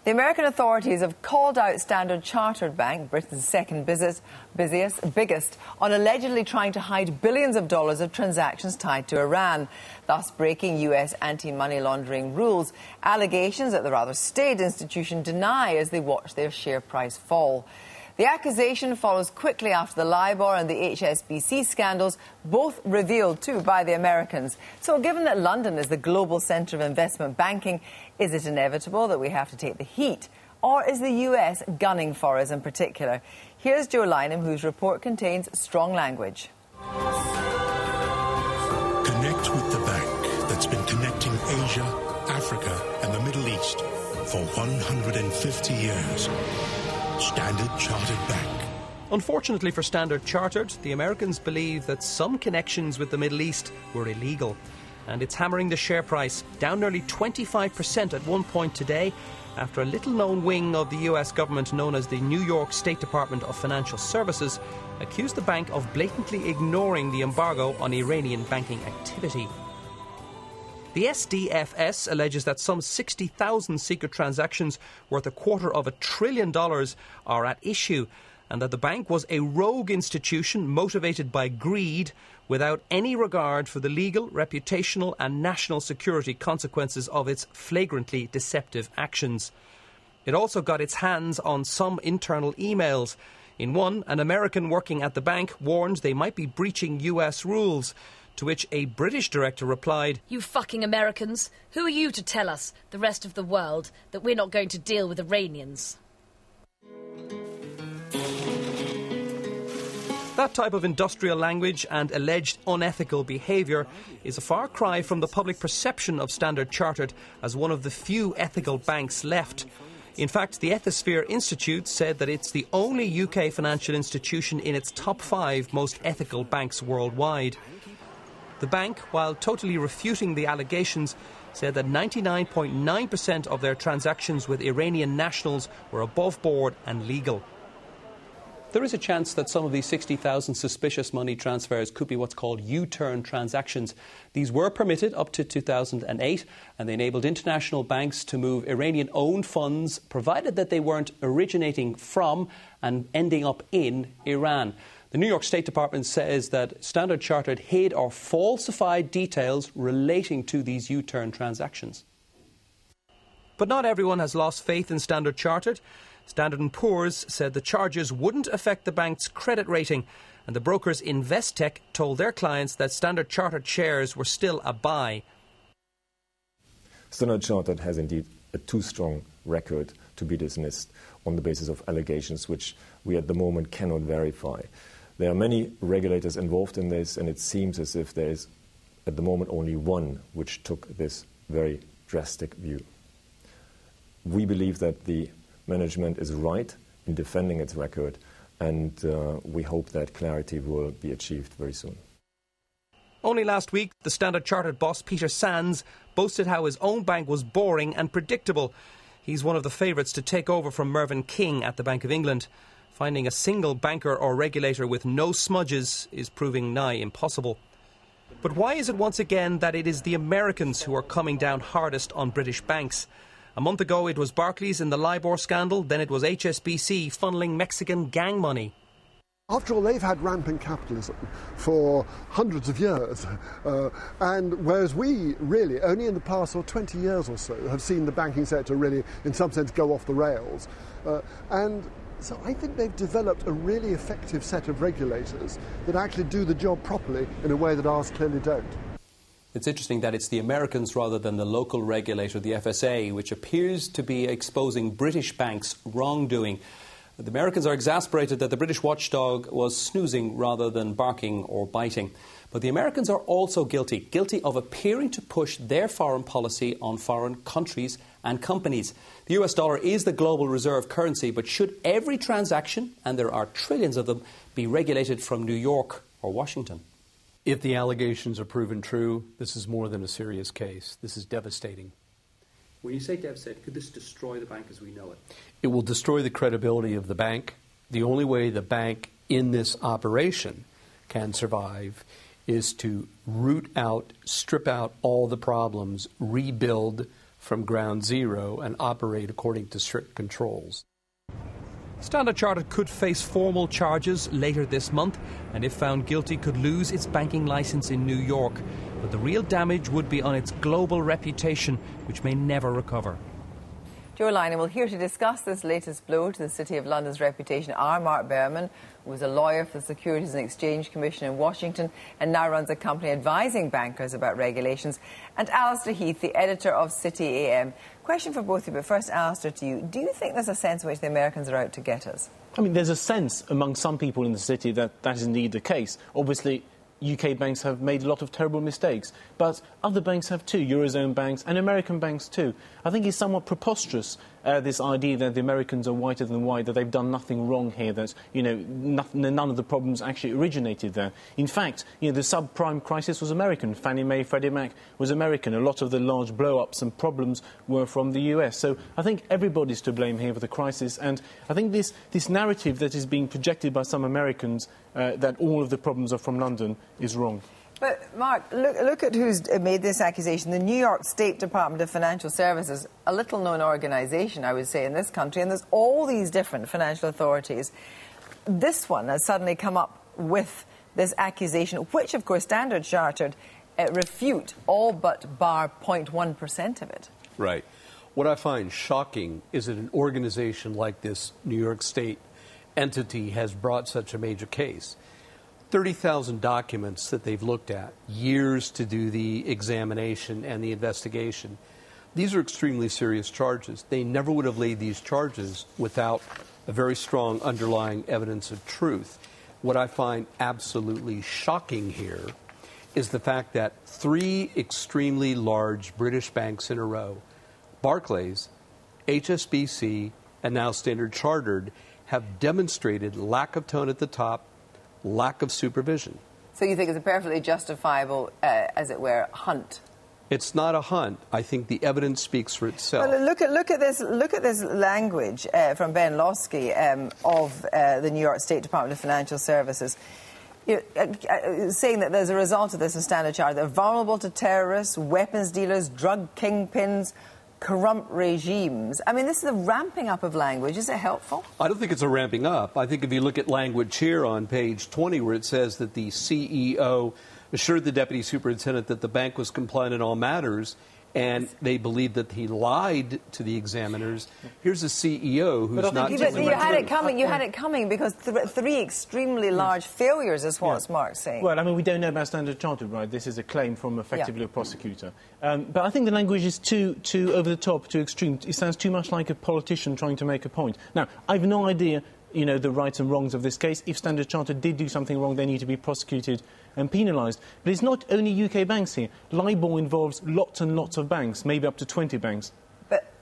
The American authorities have called out Standard Chartered Bank, Britain's second biggest, on allegedly trying to hide billions of dollars of transactions tied to Iran, thus breaking US anti-money laundering rules, allegations that the rather staid institution deny as they watch their share price fall. The accusation follows quickly after the Libor and the HSBC scandals, both revealed too by the Americans. So given that London is the global centre of investment banking, is it inevitable that we have to take the heat? Or is the US gunning for us in particular? Here's Joe Lynam, whose report contains strong language. Connect with the bank that's been connecting Asia, Africa and the Middle East for 150 years. Standard Chartered Bank. Unfortunately for Standard Chartered, the Americans believe that some connections with the Middle East were illegal. And it's hammering the share price, down nearly 25% at one point today, after a little-known wing of the US government known as the New York State Department of Financial Services accused the bank of blatantly ignoring the embargo on Iranian banking activity. The SDFS alleges that some 60,000 secret transactions worth $250 billion are at issue, and that the bank was a rogue institution motivated by greed without any regard for the legal, reputational and national security consequences of its flagrantly deceptive actions. It also got its hands on some internal emails. In one, an American working at the bank warned they might be breaching US rules, to which a British director replied, "You fucking Americans, who are you to tell us, the rest of the world, that we're not going to deal with Iranians?" That type of industrial language and alleged unethical behaviour is a far cry from the public perception of Standard Chartered as one of the few ethical banks left. In fact, the Ethisphere Institute said that it's the only UK financial institution in its top 5 most ethical banks worldwide. The bank, while totally refuting the allegations, said that 99.9% of their transactions with Iranian nationals were above board and legal. There is a chance that some of these 60,000 suspicious money transfers could be what's called U-turn transactions. These were permitted up to 2008, and they enabled international banks to move Iranian-owned funds, provided that they weren't originating from and ending up in Iran. The New York State Department says that Standard Chartered hid or falsified details relating to these U-turn transactions. But not everyone has lost faith in Standard Chartered. Standard & Poor's said the charges wouldn't affect the bank's credit rating, and the brokers Investec told their clients that Standard Chartered shares were still a buy. Standard Chartered has indeed a too strong record to be dismissed on the basis of allegations which we at the moment cannot verify. There are many regulators involved in this, and it seems as if there is at the moment only one which took this very drastic view. We believe that the management is right in defending its record, and we hope that clarity will be achieved very soon. Only last week, the Standard Chartered boss Peter Sands boasted how his own bank was boring and predictable. He's one of the favourites to take over from Mervyn King at the Bank of England. Finding a single banker or regulator with no smudges is proving nigh impossible. But why is it once again that it is the Americans who are coming down hardest on British banks? A month ago it was Barclays in the Libor scandal, then it was HSBC funneling Mexican gang money. After all, they've had rampant capitalism for hundreds of years, and whereas we really, only in the past 20 years or so, have seen the banking sector really, in some sense, go off the rails. And so I think they've developed a really effective set of regulators that actually do the job properly in a way that ours clearly don't. It's interesting that it's the Americans rather than the local regulator, the FSA, which appears to be exposing British banks' wrongdoing. The Americans are exasperated that the British watchdog was snoozing rather than barking or biting. But the Americans are also guilty of appearing to push their foreign policy on foreign countries and companies. The US dollar is the global reserve currency, but should every transaction, and there are trillions of them, be regulated from New York or Washington? If the allegations are proven true, this is more than a serious case. This is devastating. When you say devastating, could this destroy the bank as we know it? It will destroy the credibility of the bank. The only way the bank in this operation can survive is to root out, strip out all the problems, rebuild from ground zero and operate according to strict controls. Standard Chartered could face formal charges later this month, and if found guilty could lose its banking licence in New York. But the real damage would be on its global reputation, which may never recover. Joe Lynam will here to discuss this latest blow to the City of London's reputation are Mark Berman, who was a lawyer for the Securities and Exchange Commission in Washington and now runs a company advising bankers about regulations, and Alistair Heath, the editor of City AM. Question for both of you, but first, Alistair, to you. Do you think there's a sense in which the Americans are out to get us? I mean, there's a sense among some people in the city that that is indeed the case. Obviously, UK banks have made a lot of terrible mistakes, but other banks have too, Eurozone banks and American banks too. I think it's somewhat preposterous, this idea that the Americans are whiter than white, that they've done nothing wrong here, that, none of the problems actually originated there. In fact, the subprime crisis was American. Fannie Mae, Freddie Mac was American. A lot of the large blow-ups and problems were from the US. So I think everybody's to blame here for the crisis, and I think this narrative that is being projected by some Americans that all of the problems are from London is wrong. But, Mark, look at who's made this accusation. The New York State Department of Financial Services, a little-known organisation, I would say, in this country, and there's all these different financial authorities. This one has suddenly come up with this accusation, which, of course, Standard Chartered refute, all but bar 0.1% of it. Right. What I find shocking is that an organization like this New York State entity has brought such a major case. 30,000 documents that they've looked at, years to do the examination and the investigation. These are extremely serious charges. They never would have laid these charges without a very strong underlying evidence of truth. What I find absolutely shocking here is the fact that 3 extremely large British banks in a row, Barclays, HSBC, and now Standard Chartered, have demonstrated lack of tone at the top, lack of supervision. So you think it's a perfectly justifiable, as it were, hunt? It's not a hunt. I think the evidence speaks for itself. Well, look at this language from Ben Losky of the New York State Department of Financial Services, saying that as a result of this, a Standard Chartered, they're vulnerable to terrorists, weapons dealers, drug kingpins, corrupt regimes. I mean, this is a ramping up of language. Is it helpful? I don't think it's a ramping up. I think if you look at language here on page 20, where it says that the CEO assured the deputy superintendent that the bank was compliant in all matters, and they believed that he lied to the examiners. Here's a CEO who's not... But you had it coming. You had it coming because 3 extremely large failures is what Mark's saying. Well, I mean, we don't know about Standard Chartered, right? This is a claim from effectively a prosecutor. But I think the language is too over the top, too extreme. It sounds too much like a politician trying to make a point. Now, I've no idea, the rights and wrongs of this case. If Standard Chartered did do something wrong, they need to be prosecuted and penalised. But it's not only UK banks here. Libor involves lots and lots of banks, maybe up to 20 banks.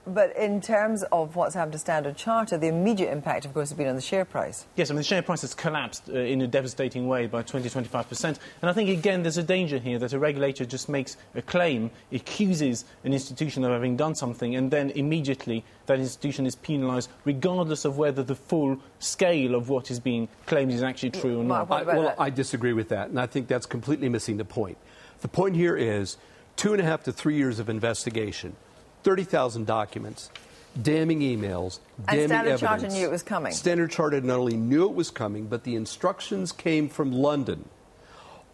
But in terms of what's happened to Standard Chartered, the immediate impact, of course, has been on the share price. Yes, I mean, the share price has collapsed in a devastating way by 20-25%. And I think, again, there's a danger here that a regulator just makes a claim, accuses an institution of having done something, and then immediately that institution is penalised, regardless of whether the full scale of what is being claimed is actually true or not. I disagree with that, and I think that's completely missing the point. The point here is 2.5 to 3 years of investigation, 30,000 documents, damning emails, damning evidence. And Standard Chartered knew it was coming. Standard Chartered not only knew it was coming, but the instructions came from London.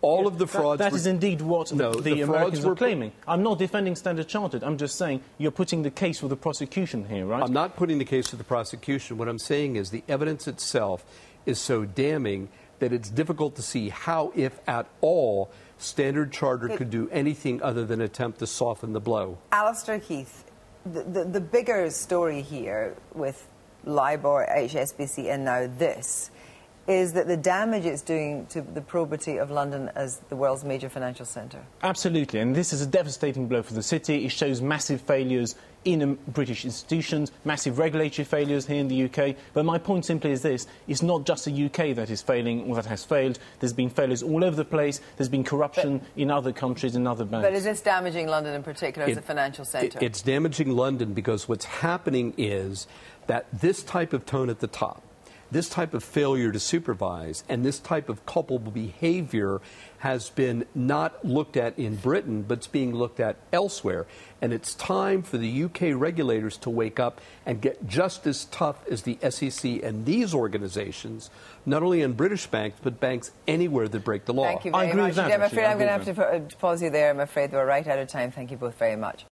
All of the frauds... That is indeed what the Americans are claiming. I'm not defending Standard Chartered. I'm just saying you're putting the case for the prosecution here, right? I'm not putting the case for the prosecution. What I'm saying is the evidence itself is so damning that it's difficult to see how, if at all, Standard Chartered could do anything other than attempt to soften the blow. Alistair Heath, the bigger story here with Libor, HSBC, and now this, is that the damage it's doing to the probity of London as the world's major financial centre. Absolutely, and this is a devastating blow for the city. It shows massive failures in British institutions, massive regulatory failures here in the UK. But my point simply is this: it's not just the UK that is failing or that has failed. There's been failures all over the place. There's been corruption in other countries and other banks. But is this damaging London in particular as a financial centre? It's damaging London because what's happening is that this type of tone at the top, this type of failure to supervise and this type of culpable behavior has been not looked at in Britain, but it's being looked at elsewhere. And it's time for the UK regulators to wake up and get just as tough as the SEC and these organizations, not only in British banks, but banks anywhere that break the law. Thank you very much. I'm afraid I'm going to have to pause you there. I'm afraid we're right out of time. Thank you both very much.